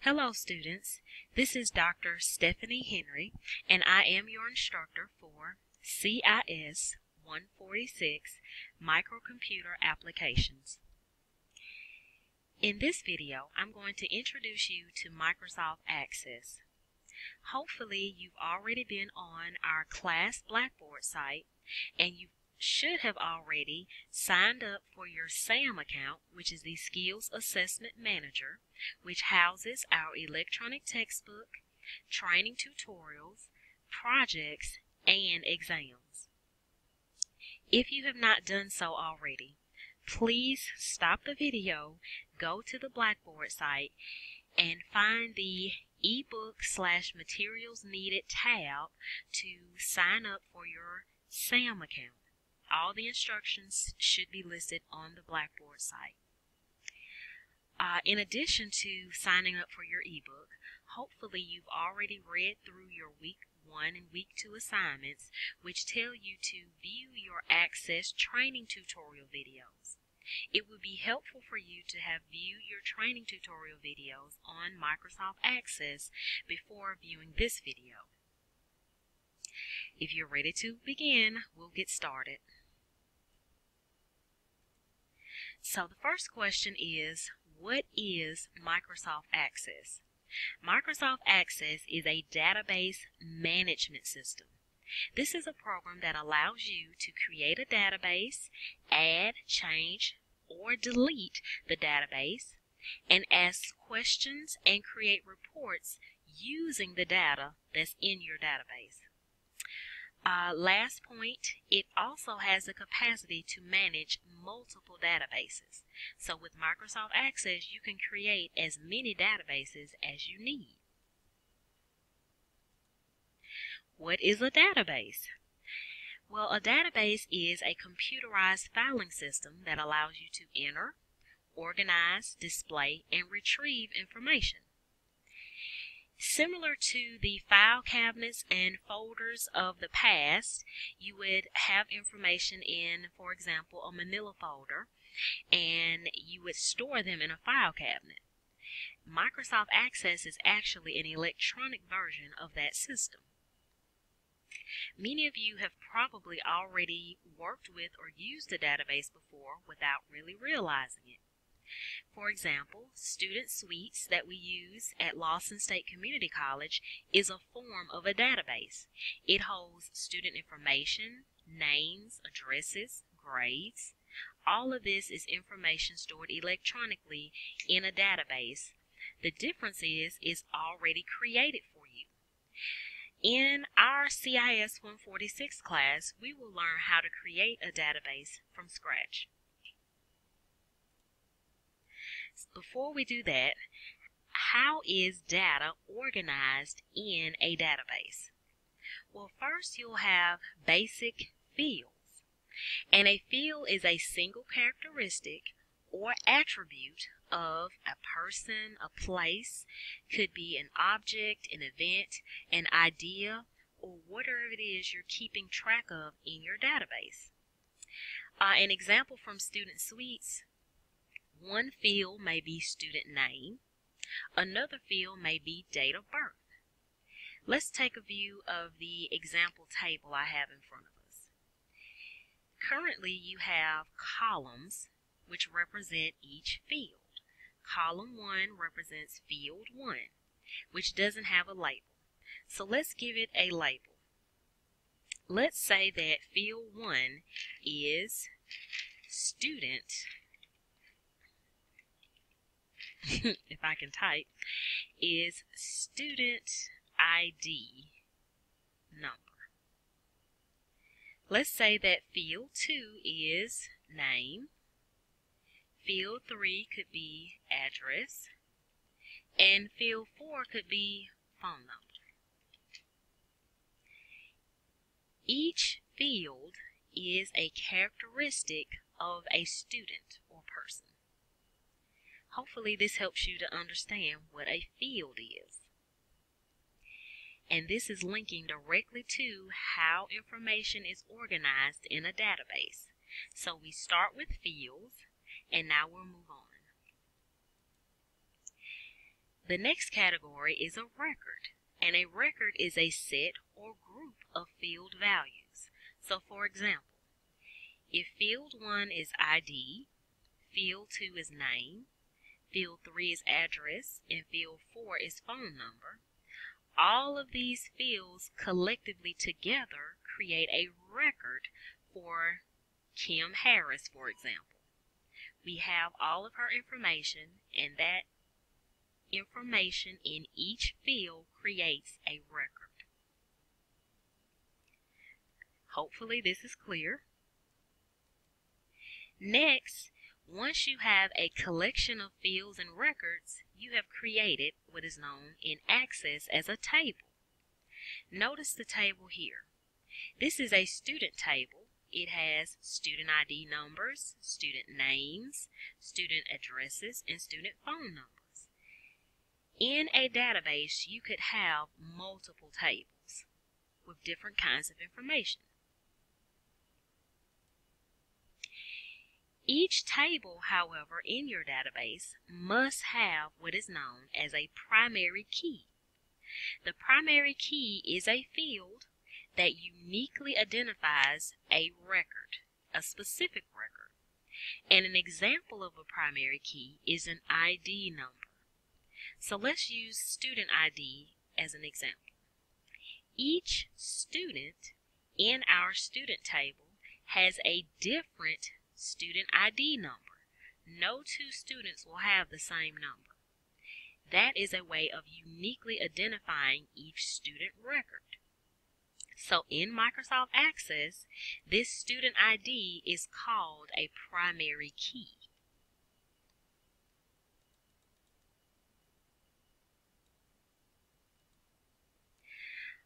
Hello students, this is Dr. Stephanie Henry and I am your instructor for CIS 146 Microcomputer Applications. In this video, I'm going to introduce you to Microsoft Access. Hopefully you've already been on our class Blackboard site and you should have already signed up for your SAM account, which is the Skills Assessment Manager, which houses our electronic textbook, training tutorials, projects, and exams. If you have not done so already, please stop the video, go to the Blackboard site, and find the ebook/materials needed tab to sign up for your SAM account. All the instructions should be listed on the Blackboard site. In addition to signing up for your ebook, hopefully you've already read through your Week 1 and Week 2 assignments, which tell you to view your Access training tutorial videos. It would be helpful for you to have viewed your training tutorial videos on Microsoft Access before viewing this video. If you're ready to begin, we'll get started. So the first question is, what is Microsoft Access? Microsoft Access is a database management system. This is a program that allows you to create a database, add, change, or delete the database, and ask questions and create reports using the data that's in your database. Last point, it also has the capacity to manage multiple databases. So with Microsoft Access, you can create as many databases as you need. What is a database? Well, a database is a computerized filing system that allows you to enter, organize, display, and retrieve information. Similar to the file cabinets and folders of the past, you would have information in, for example, a manila folder, and you would store them in a file cabinet. Microsoft Access is actually an electronic version of that system. Many of you have probably already worked with or used a database before without really realizing it. For example, Student Suites that we use at Lawson State Community College is a form of a database. It holds student information, names, addresses, grades. All of this is information stored electronically in a database. The difference is it's already created for you. In our CIS 146 class, we will learn how to create a database from scratch. Before we do that, how is data organized in a database? Well, first you'll have basic fields. And a field is a single characteristic or attribute of a person, a place, could be an object, an event, an idea, or whatever it is you're keeping track of in your database. An example from Student Suites: one field may be student name, another field may be date of birth. Let's take a view of the example table I have in front of us. Currently you have columns which represent each field. Column 1 represents field 1, which doesn't have a label. So let's give it a label. Let's say that field 1 is student, if I can type, is student ID number. Let's say that field 2 is name, field 3 could be address, and field 4 could be phone number. Each field is a characteristic of a student or person. Hopefully this helps you to understand what a field is. And this is linking directly to how information is organized in a database. So we start with fields, and now we'll move on. The next category is a record, and a record is a set or group of field values. So for example, if field 1 is ID, field 2 is name, field 3 is address, and field 4 is phone number, all of these fields collectively together create a record for Kim Harris, for example. We have all of her information, and that information in each field creates a record. Hopefully this is clear. Next, once you have a collection of fields and records, you have created what is known in Access as a table. Notice the table here. This is a student table. It has student ID numbers, student names, student addresses, and student phone numbers. In a database, you could have multiple tables with different kinds of information. Each table, however, in your database must have what is known as a primary key. The primary key is a field that uniquely identifies a record, a specific record. And an example of a primary key is an ID number. So let's use student ID as an example. Each student in our student table has a different student ID number. No two students will have the same number. That is a way of uniquely identifying each student record. So in Microsoft Access, this student ID is called a primary key.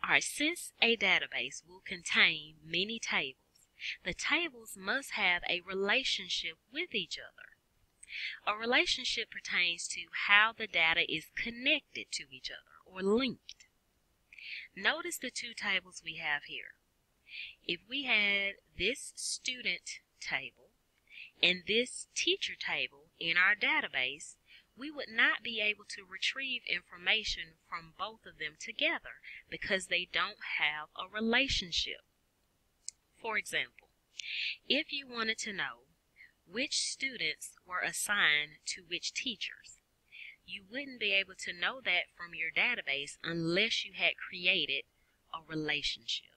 Alright, since a database will contain many tables, the tables must have a relationship with each other. A relationship pertains to how the data is connected to each other or linked. Notice the two tables we have here. If we had this student table and this teacher table in our database, we would not be able to retrieve information from both of them together because they don't have a relationship. For example, if you wanted to know which students were assigned to which teachers, you wouldn't be able to know that from your database unless you had created a relationship.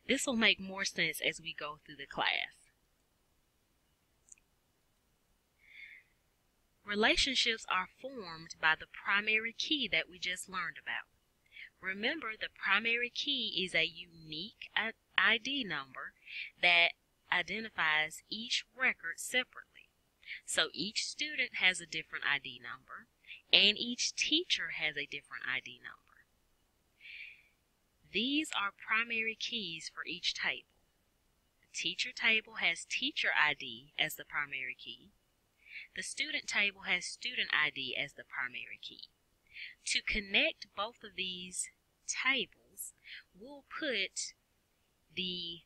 This will make more sense as we go through the class. Relationships are formed by the primary key that we just learned about. Remember, the primary key is a unique ID number that identifies each record separately. So each student has a different ID number, and each teacher has a different ID number. These are primary keys for each table. The teacher table has teacher ID as the primary key. The student table has student ID as the primary key. To connect both of these tables, we'll put the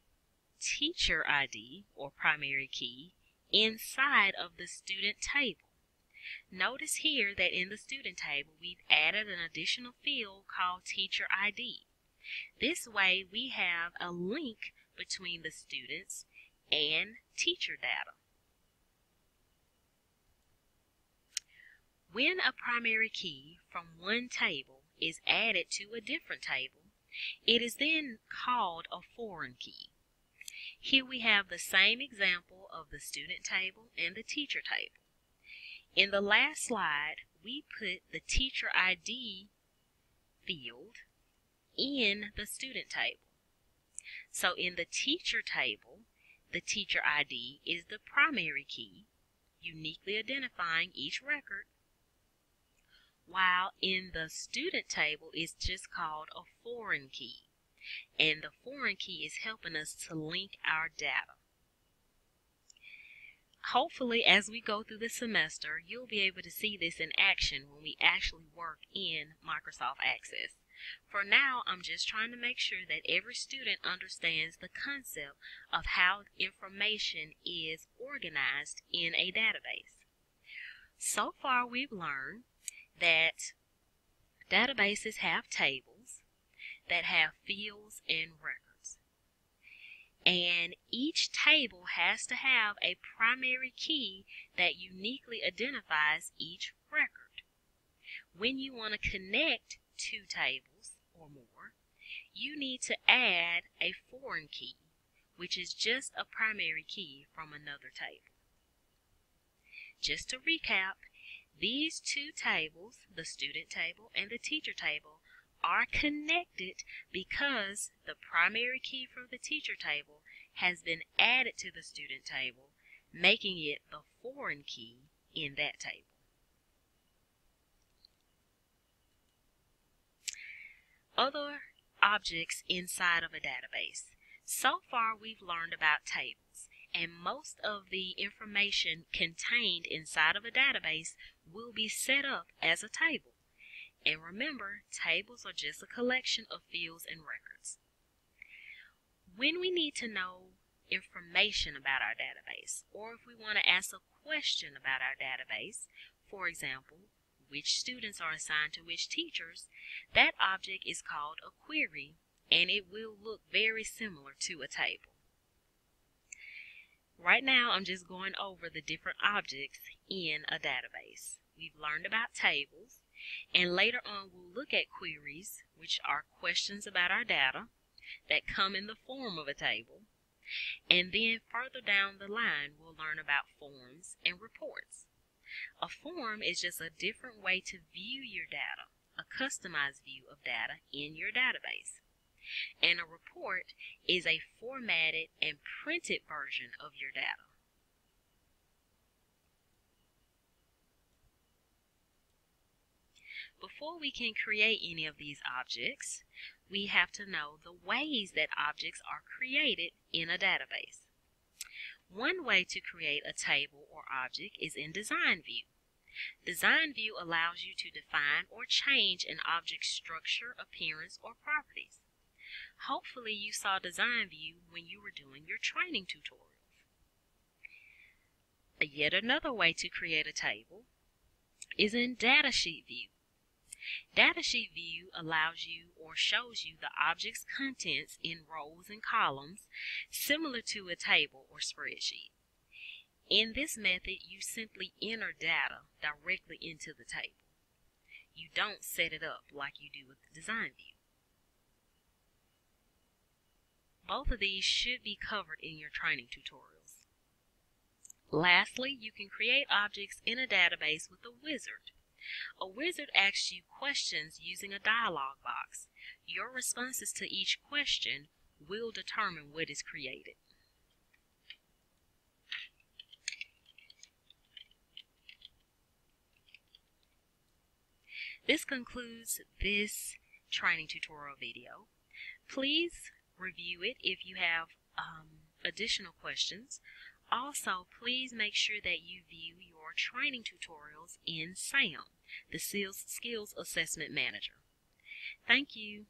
teacher ID or primary key inside of the student table. Notice here that in the student table we've added an additional field called teacher ID. This way we have a link between the students and teacher data. When a primary key from one table is added to a different table, it is then called a foreign key. Here we have the same example of the student table and the teacher table. In the last slide, we put the teacher ID field in the student table. So in the teacher table, the teacher ID is the primary key, uniquely identifying each record, while in the student table it's just called a foreign key. And the foreign key is helping us to link our data. Hopefully, as we go through the semester, you'll be able to see this in action when we actually work in Microsoft Access. For now, I'm just trying to make sure that every student understands the concept of how information is organized in a database. So far, we've learned that databases have tables that have fields and records. And each table has to have a primary key that uniquely identifies each record. When you want to connect two tables or more, you need to add a foreign key, which is just a primary key from another table. Just to recap, these two tables, the student table and the teacher table, are connected because the primary key from the teacher table has been added to the student table, making it the foreign key in that table. Other objects inside of a database. So far we've learned about tables, and most of the information contained inside of a database will be set up as a table. And remember, tables are just a collection of fields and records. When we need to know information about our database, or if we want to ask a question about our database, for example, which students are assigned to which teachers, that object is called a query, and it will look very similar to a table. Right now, I'm just going over the different objects in a database. We've learned about tables, and later on we'll look at queries, which are questions about our data that come in the form of a table. And then further down the line, we'll learn about forms and reports. A form is just a different way to view your data, a customized view of data in your database. And a report is a formatted and printed version of your data. Before we can create any of these objects, we have to know the ways that objects are created in a database. One way to create a table or object is in Design View. Design View allows you to define or change an object's structure, appearance, or properties. Hopefully you saw Design View when you were doing your training tutorials. Yet another way to create a table is in Datasheet View. Datasheet View allows you or shows you the object's contents in rows and columns, similar to a table or spreadsheet. In this method, you simply enter data directly into the table. You don't set it up like you do with Design View. Both of these should be covered in your training tutorials. Lastly, you can create objects in a database with a wizard. A wizard asks you questions using a dialog box. Your responses to each question will determine what is created. This concludes this training tutorial video. Please review it if you have additional questions. Also, please make sure that you view your training tutorials in SAM, the Skills Assessment Manager. Thank you.